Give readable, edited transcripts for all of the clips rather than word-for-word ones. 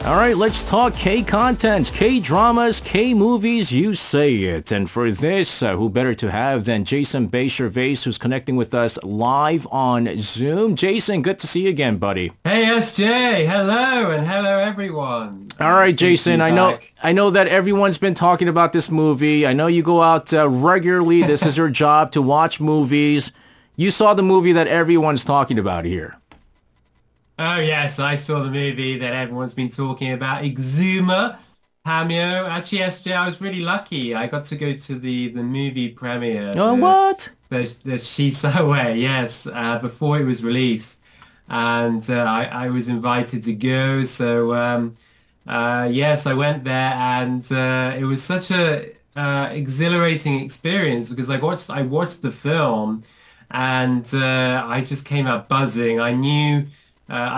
All right, let's talk K-content, K-dramas, K-movies, you say it. And for this, who better to have than Jason Bay-Gervais, who's connecting with us live on Zoom. Jason, good to see you again, buddy. Hey, SJ. Hello, and hello, everyone. All right, Jason, I know that everyone's been talking about this movie. I know you go out regularly. This is your job to watch movies. You saw the movie that everyone's talking about here. Oh, yes, I saw the movie that everyone's been talking about, Exhuma, Pamyo. Actually, SJ, I was really lucky. I got to go to the movie premiere. Oh, what? The Shisawe, yes, before it was released. And I was invited to go. So, yes, I went there, and it was such a exhilarating experience because I watched the film, and I just came out buzzing. I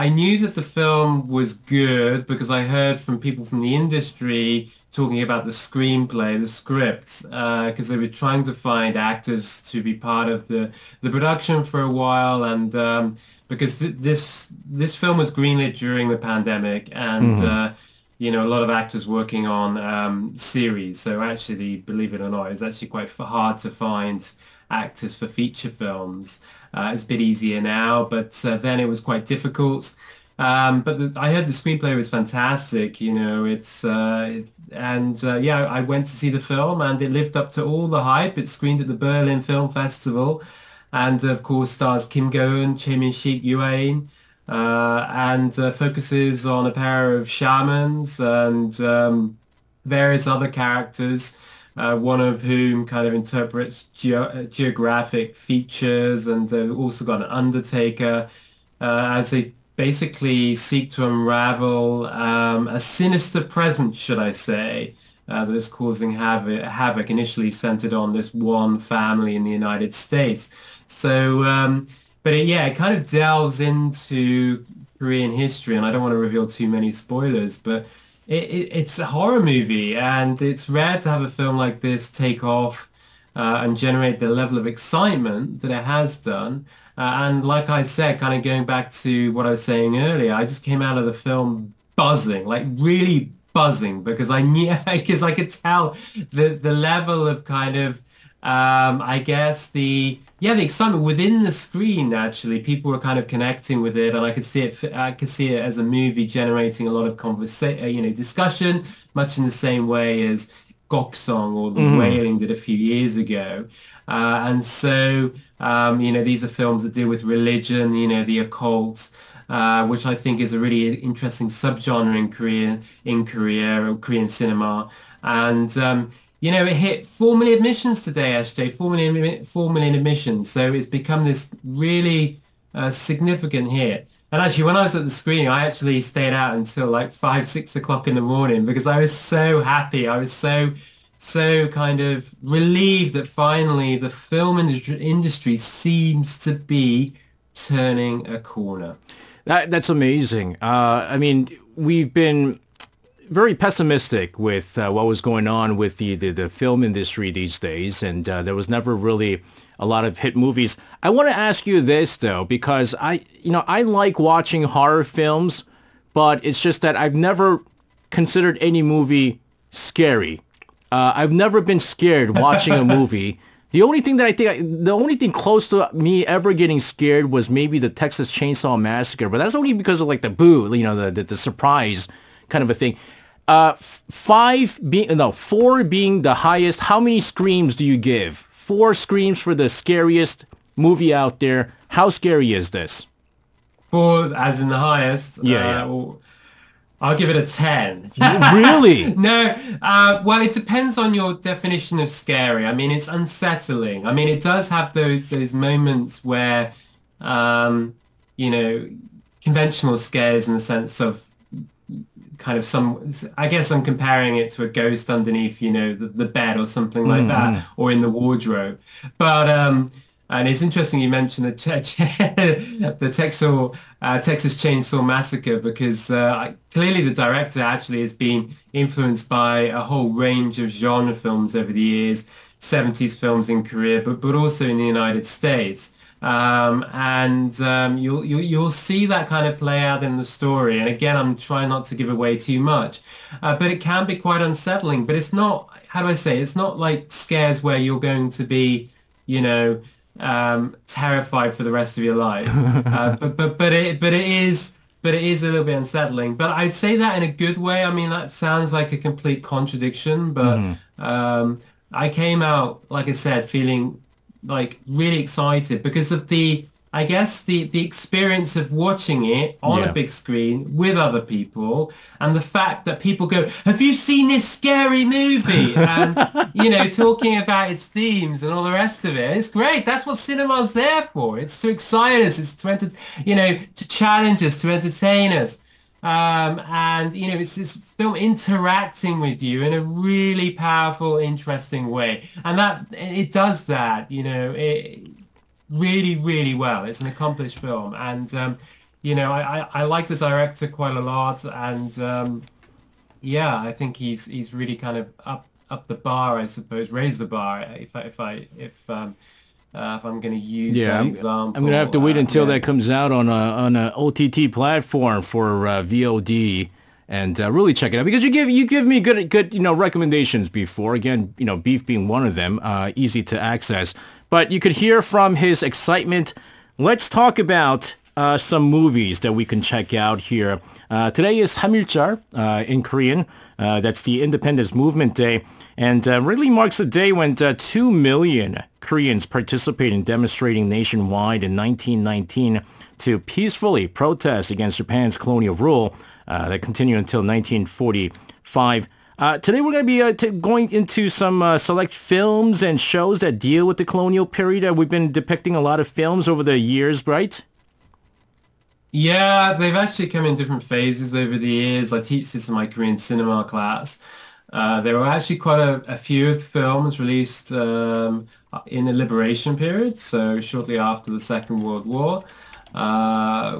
knew that the film was good because I heard from people from the industry talking about the screenplay, the scripts, because they were trying to find actors to be part of the production for a while, and because this film was greenlit during the pandemic, and you know, a lot of actors working on series. So actually, believe it or not, it's actually quite hard to find actors for feature films. It's a bit easier now, but then it was quite difficult. But I heard the screenplay was fantastic. You know, yeah, I went to see the film, and it lived up to all the hype. It screened at the Berlin Film Festival, and of course stars Kim Go-eun, Chae Min-sik, Yoo-ain, and focuses on a pair of shamans and various other characters. One of whom kind of interprets geographic features, and also got an undertaker as they basically seek to unravel a sinister presence, should I say, that is causing havoc, initially centered on this one family in the United States. So, yeah, it kind of delves into Korean history, and I don't want to reveal too many spoilers, but it's a horror movie, and it's rare to have a film like this take off and generate the level of excitement that it has done. And like I said, kind of going back to what I was saying earlier, I just came out of the film buzzing, like really buzzing, because I knew, because I could tell the level of kind of, I guess the excitement within the screen. Actually, people were kind of connecting with it, and I could see it. I could see it as a movie generating a lot of discussion, much in the same way as Goksong or The Wailing did a few years ago. And so, these are films that deal with religion, the occult, which I think is a really interesting subgenre in Korean cinema, and. It hit 4 million admissions today, SJ, 4 million admissions. So it's become this really significant hit. And actually, when I was at the screening, I actually stayed out until like 5, 6 o'clock in the morning because I was so happy. I was so kind of relieved that finally the film industry seems to be turning a corner. That's amazing. I mean, we've been very pessimistic with what was going on with the film industry these days, and there was never really a lot of hit movies. I want to ask you this though, because I like watching horror films, but it's just that I've never considered any movie scary. I've never been scared watching a movie. The only thing close to me ever getting scared was maybe the Texas Chainsaw Massacre, but that's only because of like the boo, the surprise kind of a thing. 4 being the highest. How many screams do you give? 4 screams for the scariest movie out there. How scary is this? 4 as in the highest? Yeah. I'll give it a 10. Really? No. Well, it depends on your definition of scary. I mean, it's unsettling. I mean, it does have those moments where, conventional scares in the sense of kind of I guess I'm comparing it to a ghost underneath, the bed or something like that, or in the wardrobe. But, and it's interesting you mentioned the Texas Chainsaw Massacre, because clearly the director actually has been influenced by a whole range of genre films over the years, 70s films in Korea, but also in the United States. You'll see that kind of play out in the story. And again, I'm trying not to give away too much, but it can be quite unsettling. But it's not, how do I say? It's not like scares where you're going to be, you know, terrified for the rest of your life. But it is a little bit unsettling. But I'd say that in a good way. I mean, that sounds like a complete contradiction, but Hmm. I came out, like I said, feeling like really excited because of I guess the experience of watching it on a Yeah. big screen with other people and the fact that people go, have you seen this scary movie? And, talking about its themes and all the rest of it. It's great. That's what cinema's there for. It's to excite us. It's to challenge us, to entertain us. It's this film interacting with you in a really powerful, interesting way. And that it does that, really, really well. It's an accomplished film. And, I like the director quite a lot. And yeah, I think he's really kind of up the bar, I suppose, raised the bar, if I'm going to use Yeah, that I'm gonna have example. to wait until Yeah. that comes out on a OTT platform for VOD and really check it out because you give me good recommendations before. Again, Beef being one of them, easy to access. But you could hear from his excitement. Let's talk about some movies that we can check out here. Today is Samiljeol in Korean. That's the Independence Movement Day, and really marks the day when 2 million Koreans participated in demonstrating nationwide in 1919 to peacefully protest against Japan's colonial rule that continued until 1945. Today we're going to be going into some select films and shows that deal with the colonial period. We've been depicting a lot of films over the years, right? Yeah, they've actually come in different phases over the years. I teach this in my Korean cinema class. There were actually quite a few films released in the liberation period, so shortly after the Second World War,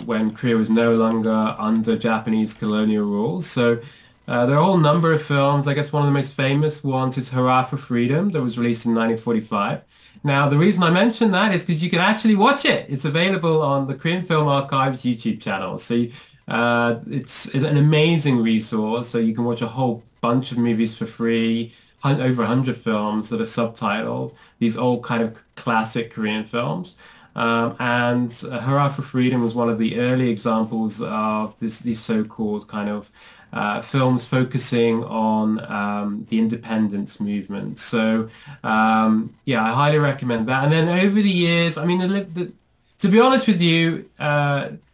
when Korea was no longer under Japanese colonial rule. So there are a whole number of films. I guess one of the most famous ones is Hurrah for Freedom that was released in 1945. Now, the reason I mention that is because you can actually watch it. It's available on the Korean Film Archive's YouTube channel. So it's an amazing resource. So you can watch a whole bunch of movies for free, over 100 films that are subtitled. These old kind of classic Korean films. Hurrah for Freedom was one of the early examples of these so-called kind of films focusing on the independence movement. So yeah, I highly recommend that. And then over the years, I mean, to be honest with you,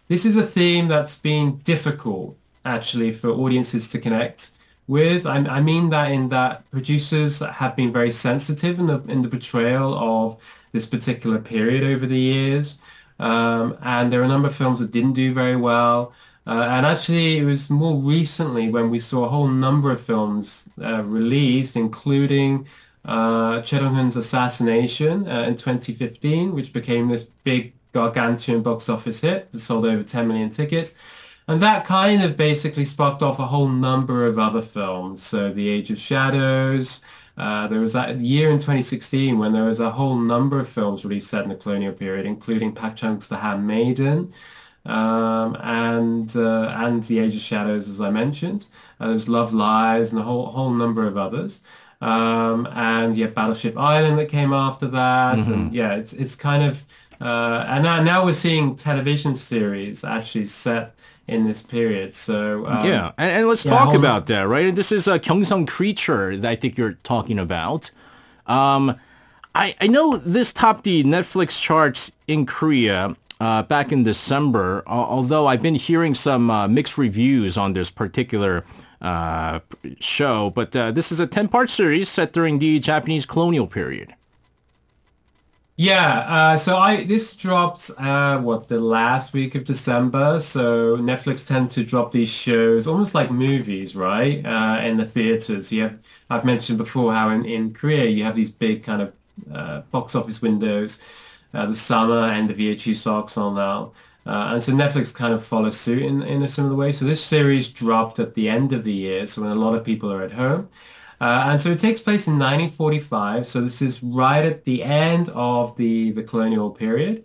this is a theme that's been difficult actually for audiences to connect with. I mean that in that producers have been very sensitive in the portrayal of this particular period over the years. And there are a number of films that didn't do very well. And actually, it was more recently when we saw a whole number of films released, including Choi Dong-hun's Assassination in 2015, which became this big gargantuan box office hit that sold over 10 million tickets. And that kind of basically sparked off a whole number of other films. So The Age of Shadows. There was that year in 2016 when there was a whole number of films released set in the colonial period, including Park Chan-wook's The Handmaiden, and The Age of Shadows, as I mentioned. There's Love Lies and a whole number of others. And yeah, Battleship Island that came after that. Hmm. And yeah, it's kind of and now we're seeing television series actually set in this period. So Yeah, and let's yeah, talk about that, right? And this is a Gyeongsang Creature that I think you're talking about. I know this topped the Netflix charts in Korea back in December, although I've been hearing some mixed reviews on this particular show. But this is a 10-part series set during the Japanese colonial period. Yeah, this dropped the last week of December. So Netflix tend to drop these shows almost like movies, right? In the theaters. I've mentioned before how in Korea you have these big kind of box office windows, the summer, end of year Chuseok on now. And so Netflix kind of follows suit in a similar way. So this series dropped at the end of the year, so when a lot of people are at home. And so it takes place in 1945. So this is right at the end of the colonial period.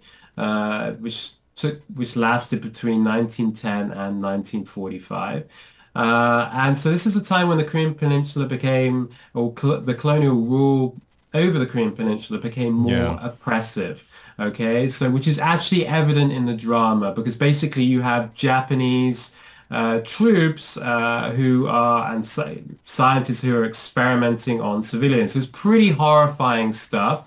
which lasted between 1910 and 1945. And so this is a time when the Korean Peninsula became, or the colonial rule over the Korean Peninsula became more Yeah. oppressive. Okay, so which is actually evident in the drama because basically you have Japanese troops who are and scientists who are experimenting on civilians. So it's pretty horrifying stuff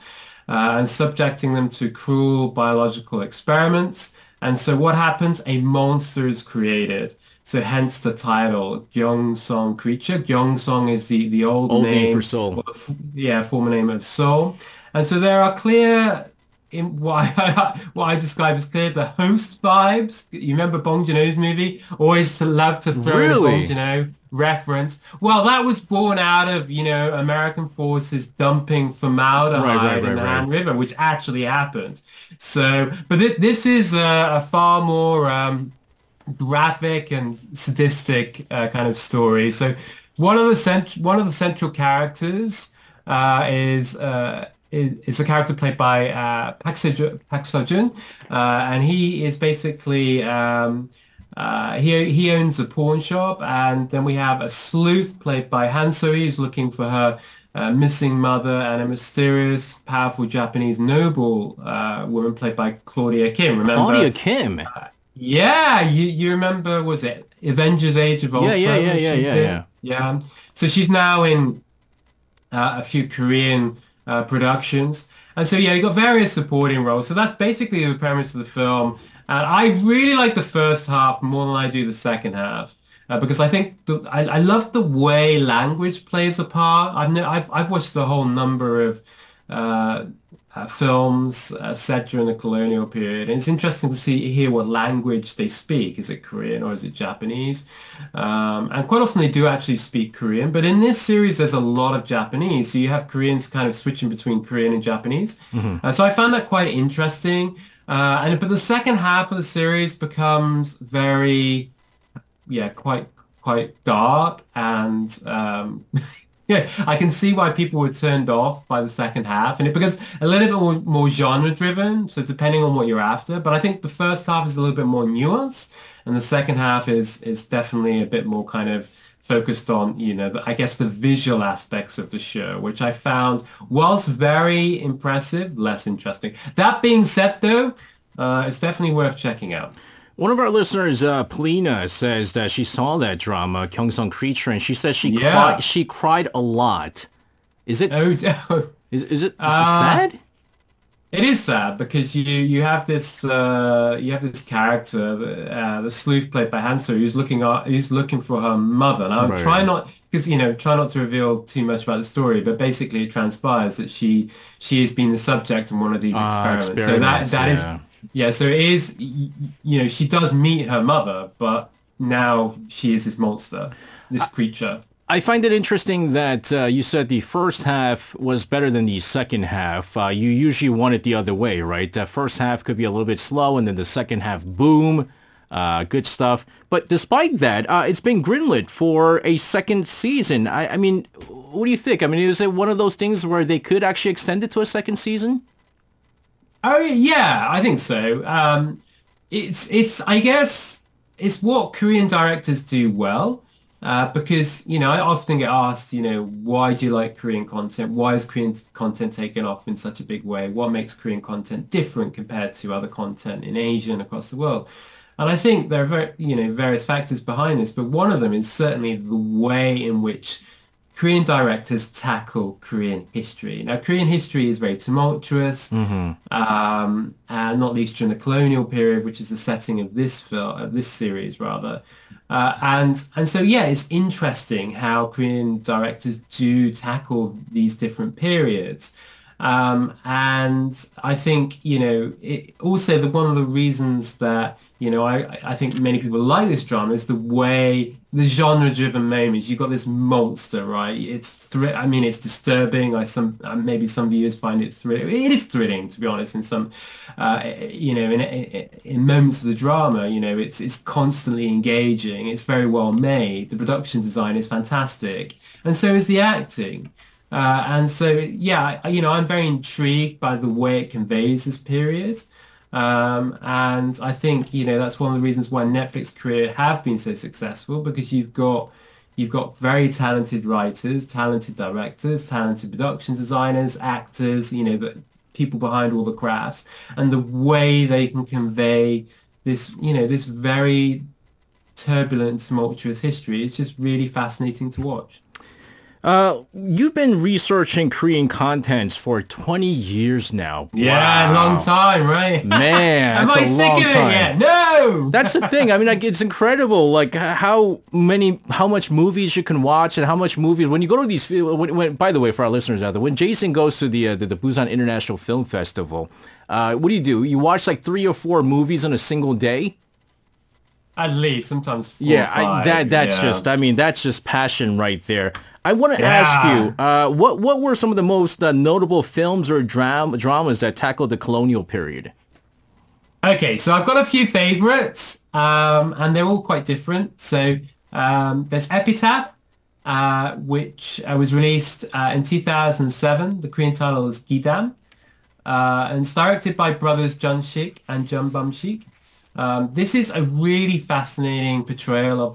and subjecting them to cruel biological experiments. And so what happens? A monster is created. So hence the title, Gyeongsong creature. Gyeongsong is the old Old name for name, Seoul. or yeah, former name of Seoul. And so there are clear in what I describe as clear the host vibes. You remember Bong Joon-ho's movie? Always love to throw in a Bong Really? Joon-ho reference. Well, that was born out of, American forces dumping Right, right, formaldehyde in right, the right. Han River, which actually happened. So, but this is a far more graphic and sadistic kind of story. So one of the central characters is a character played by Park Seo-joon, and he is basically he owns a pawn shop, and then we have a sleuth played by Han So-hee who's looking for her missing mother, and a mysterious, powerful Japanese noble woman played by Claudia Kim. Claudia Remember? Kim. Yeah, you remember, was it Avengers Age of Yeah, yeah, Ultron yeah, that yeah, she's yeah, in? yeah. Yeah. So she's now in a few Korean productions. And so, yeah, you got various supporting roles. So that's basically the premise of the film. And I really like the first half more than I do the second half. Because I think I love the way language plays a part. I've watched a whole number of uh, films set during the colonial period. And it's interesting to hear what language they speak. Is it Korean or is it Japanese? And quite often they do actually speak Korean. But in this series, there's a lot of Japanese. So you have Koreans kind of switching between Korean and Japanese. Hmm. So I found that quite interesting. But the second half of the series becomes very, yeah, quite dark and yeah, I can see why people were turned off by the second half, and it becomes a little bit more genre driven. So depending on what you're after, but I think the first half is a little bit more nuanced, and the second half is definitely a bit more kind of focused on, I guess the visual aspects of the show, which I found, whilst very impressive, less interesting. That being said, though, it's definitely worth checking out. One of our listeners, Polina, says that she saw that drama, Gyeongsong Creature, and she says she cried. Yeah. She cried a lot. Is it? Oh, Is it sad? it is sad because you have this character, the sleuth played by Hanso, who's looking for her mother. Now I'm Right. trying not because try not to reveal too much about the story, but basically it transpires that she has been the subject in one of these experiments. So Experiments. that is Yeah. yeah. So it is she does meet her mother, but now she is this monster, this creature. I find it interesting that you said the first half was better than the second half. You usually want it the other way, right? The first half could be a little bit slow, and then the second half, boom, good stuff. But despite that, it's been greenlit for a second season. I mean, what do you think? I mean, is it one of those things where they could actually extend it to a second season? Oh yeah, I think so. It's I guess it's what Korean directors do well. Because I often get asked, why do you like Korean content? Why is Korean content taken off in such a big way? What makes Korean content different compared to other content in Asia and across the world? And I think there are various factors behind this, but one of them is certainly the way in which Korean directors tackle Korean history. Now, Korean history is very tumultuous, Mm-hmm. and not least during the colonial period, which is the setting of this film, this series rather. And so yeah, it's interesting how Korean directors do tackle these different periods. And I think, also one of the reasons that, I think many people like this drama is the way the genre-driven moments. You've got this monster, right? I mean, it's disturbing. Maybe some viewers find it thrilling. It is thrilling, to be honest. In some, in moments of the drama, it's constantly engaging. It's very well made. The production design is fantastic, and so is the acting. And so, yeah, I'm very intrigued by the way it conveys this period. And I think, that's one of the reasons why Netflix career have been so successful because you've got very talented writers, talented directors, talented production designers, actors, the people behind all the crafts, and the way they can convey this very turbulent, tumultuous history is just really fascinating to watch. You've been researching Korean contents for 20 years now. Yeah, Wow. long time, right? Man, that's Am I a sick long of it time. yet? No! That's the thing. I mean, like, it's incredible, like how much movies you can watch and how much movies when you go to these. By the way, for our listeners out there, when Jason goes to the Busan International Film Festival, what do? You watch like 3 or 4 movies in a single day? At least, sometimes 4 or Yeah, 5. that's just passion right there. I want to Yeah. ask you, what were some of the most notable films or dramas that tackled the colonial period? Okay, so I've got a few favorites, and they're all quite different. So there's Epitaph, which was released in 2007. The Korean title is Gidam, and it's directed by brothers Jun-sik and Jun Bum-sik. This is a really fascinating portrayal of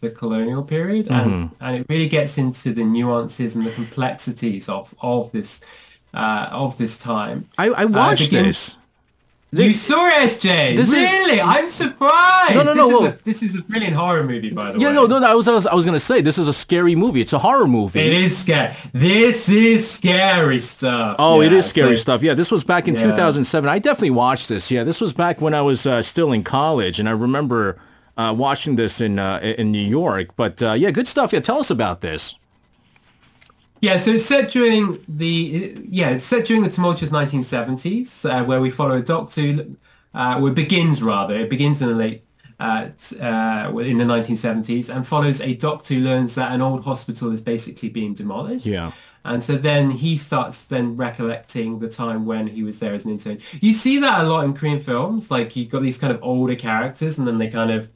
the colonial period, and it really gets into the nuances and the complexities of this time. I watched this. You saw it, SJ? This is- Really? I'm surprised. No. This is a brilliant horror movie, by the way. Yeah, no. I was gonna say this is a scary movie. It's a horror movie. It is scary. This is scary stuff. Oh, Yeah, it is scary so- stuff. Yeah, this was back in Yeah. 2007. I definitely watched this. Yeah, this was back when I was still in college, and I remember watching this in New York. But yeah, good stuff. Yeah, tell us about this. Yeah, so it's set during the tumultuous 1970s, where we follow a doctor. Well, it begins in the late in the 1970s, and follows a doctor who learns that an old hospital is basically being demolished. Yeah. And so then he starts then recollecting the time when he was there as an intern. You see that a lot in Korean films. Like you've got these kind of older characters, and then they kind of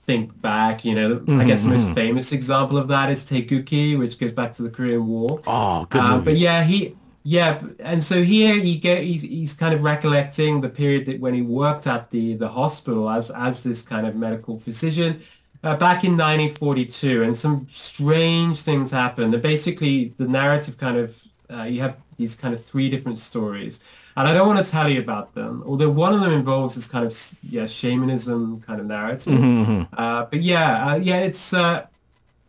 think back, I guess the most famous example of that is Taekuki, which goes back to the Korean War. Oh, good movie. But and so here he's kind of recollecting the period that when he worked at the hospital as this kind of medical physician back in 1942, and some strange things happened. And basically, the narrative kind of you have these kind of 3 different stories. And I don't want to tell you about them, although one of them involves this kind of shamanism kind of narrative.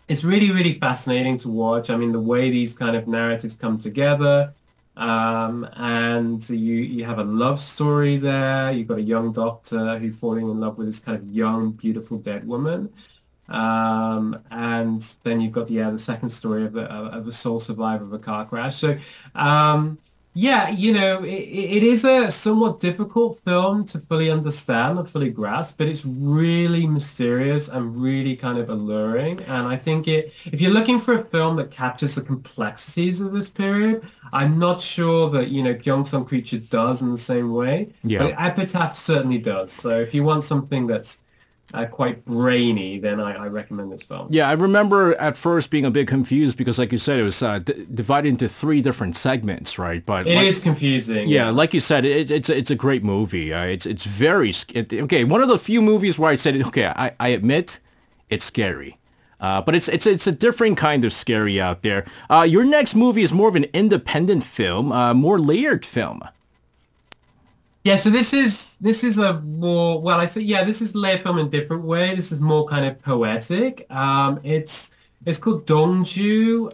It's really, really fascinating to watch. I mean, the way these kind of narratives come together, and you have a love story there. You've got a young doctor who's falling in love with this kind of young, beautiful dead woman. And then you've got the second story of a sole survivor of a car crash. So it is a somewhat difficult film to fully understand and fully grasp, but it's really mysterious and really kind of alluring. And I think if you're looking for a film that captures the complexities of this period, I'm not sure that, Gyeongsang Creature does in the same way. Yeah. But Epitaph certainly does. So if you want something that's quite brainy, then I recommend this film. Yeah, I remember at first being a bit confused because, like you said, it was divided into 3 different segments, right? But it is confusing. Yeah, like you said, it's a great movie. It's very okay. One of the few movies where I said, okay, I admit it's scary, but it's a different kind of scary out there. Your next movie is more of an independent film, more layered film. Yeah, so this is a more, this is layered film in a different way. This is more kind of poetic. It's called Dongju.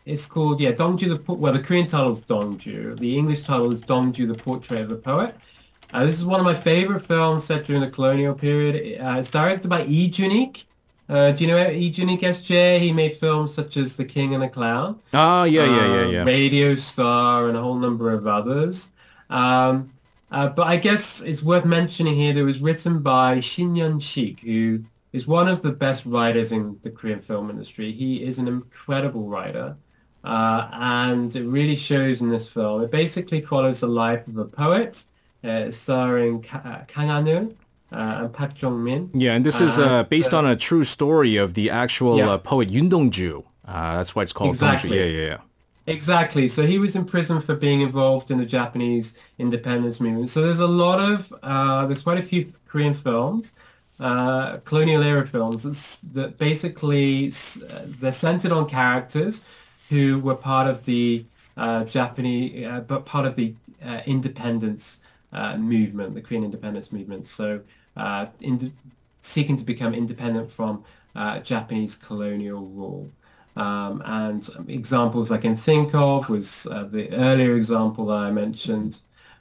It's called Dongju the Korean title is Dongju. The English title is Dongju, the Portrait of a Poet. This is one of my favorite films set during the colonial period. It's directed by Lee Junik. Do you know Lee Junik, SJ? He made films such as The King and the Clown. Oh, yeah. Radio Star and a whole number of others. But I guess it's worth mentioning here that it was written by Shin Yun-sik, who is one of the best writers in the Korean film industry. He is an incredible writer, and it really shows in this film. It basically follows the life of a poet, starring Kang Han-eun and Park Jong-min. Yeah, and this is based on a true story of the actual poet Yoon Dong-ju. That's why it's called exactly. Dongju. Yeah. Exactly. So he was in prison for being involved in the Japanese independence movement. So there's a lot of there's quite a few Korean films, colonial era films that basically they're centered on characters who were part of the Japanese, but part of the independence movement, the Korean independence movement. So in seeking to become independent from Japanese colonial rule. And examples I can think of was the earlier example that I mentioned,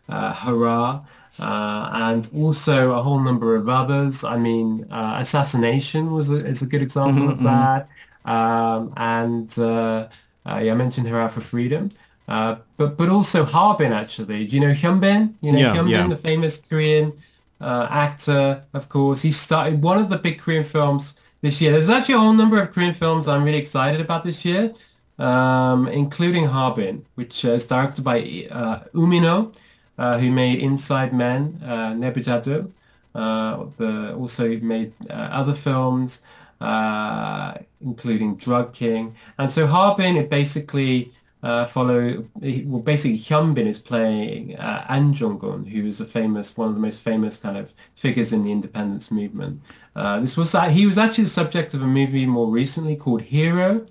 Hurrah, and also a whole number of others. I mean, Assassination is a good example Hmm. of Hmm. that. And yeah, I mentioned Hurrah for Freedom. But also Harbin, actually. Do you know Hyunbin? You know Yeah, Hyunbin, yeah. the famous Korean actor, of course. He started one of the big Korean films this year. There's actually a whole number of Korean films I'm really excited about this year, including Harbin, which is directed by Umino, who made Inside Men, Nebujadu. Also made other films, including Drug King. And so Harbin, it basically well, basically Hyunbin is playing An Jong-gun, who is one of the most famous kind of figures in the independence movement. He was actually the subject of a movie more recently called Hero,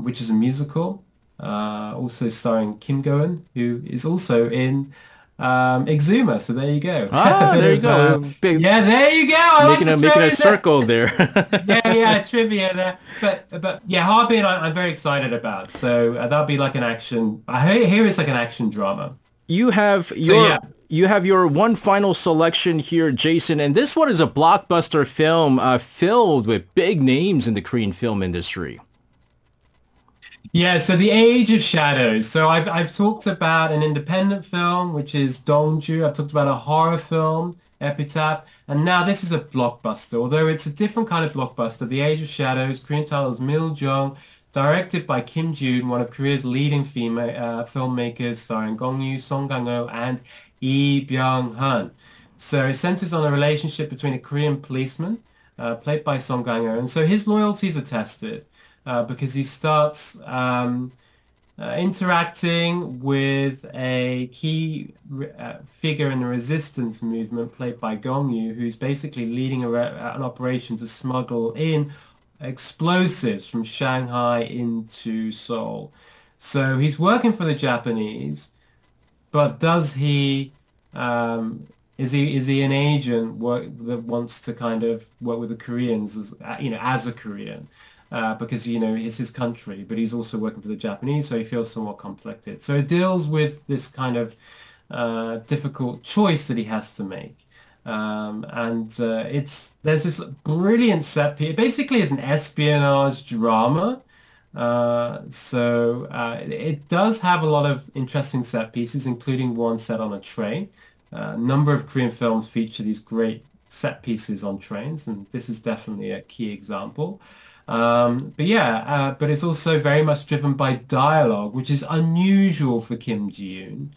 which is a musical, also starring Kim Go-eun, who is also in Exhuma. So there you go. A Ah, bit there you of go. Big, yeah, there you go. I like to making throw a in the circle there. yeah, trivia there. But yeah, Harbin I'm very excited about. So that'll be like an action. Here it's like an action drama. You have So your yeah. one final selection here, Jason, and this one is a blockbuster film filled with big names in the Korean film industry. Yeah, so The Age of Shadows. So I've talked about an independent film, which is Dongju. I've talked about a horror film, Epitaph, and now this is a blockbuster. Although it's a different kind of blockbuster. The Age of Shadows, Korean title is Mil Jung, directed by Kim Jun, one of Korea's leading female filmmakers, starring Gong Yoo, Song Kang-ho, and Lee Byung-hun. So it centers on a relationship between a Korean policeman, played by Song Kang-ho, and so his loyalties are tested because he starts interacting with a key figure in the resistance movement played by Gong Yu, who's basically leading an operation to smuggle in explosives from Shanghai into Seoul. So he's working for the Japanese, but does he is he an agent that wants to kind of work with the Koreans as as a Korean? Because it's his country, but he's also working for the Japanese, so he feels somewhat conflicted. So it deals with this kind of difficult choice that he has to make. And there's this brilliant set piece. It basically is an espionage drama. It does have a lot of interesting set pieces, including one set on a train. A number of Korean films feature these great set pieces on trains, and this is definitely a key example. But it's also very much driven by dialogue, which is unusual for Kim Ji-yoon.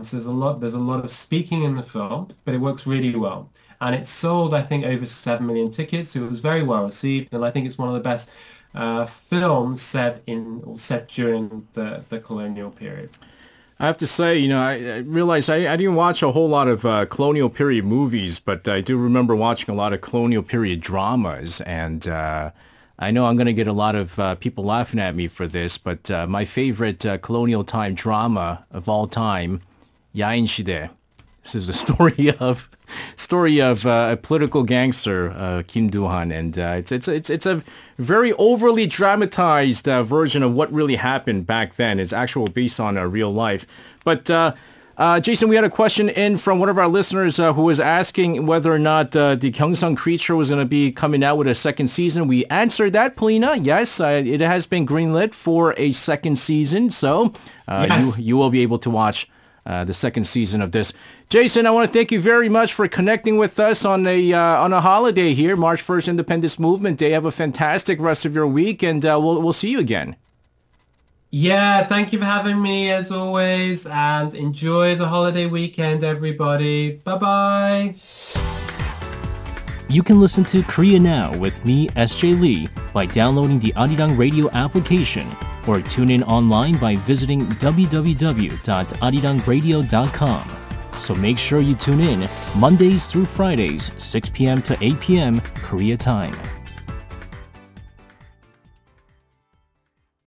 So there's a lot of speaking in the film, but it works really well. And it sold, I think, over 7 million tickets. So it was very well received, and I think it's one of the best films set during the colonial period. I have to say, I realized I didn't watch a whole lot of colonial period movies, but I do remember watching a lot of colonial period dramas, and I know I'm going to get a lot of people laughing at me for this, but my favorite colonial time drama of all time, 야인시대. This is the story of a political gangster, Kim Do-han, and it's a very overly dramatized version of what really happened back then. It's actual based on real life. But Jason, we had a question in from one of our listeners who was asking whether or not the Gyeongsang Creature was going to be coming out with a second season. We answered that, Polina. Yes, it has been greenlit for a second season, so Yes. you will be able to watch the second season of this. Jason, I want to thank you very much for connecting with us on a holiday here, March 1st Independence Movement Day. Have a fantastic rest of your week, and we'll see you again. Yeah, thank you for having me as always, and enjoy the holiday weekend, everybody. Bye-bye. You can listen to Korea Now with me, SJ Lee, by downloading the Arirang Radio application or tune in online by visiting www.arirangradio.com. So make sure you tune in Mondays through Fridays, 6 p.m. to 8 p.m. Korea time.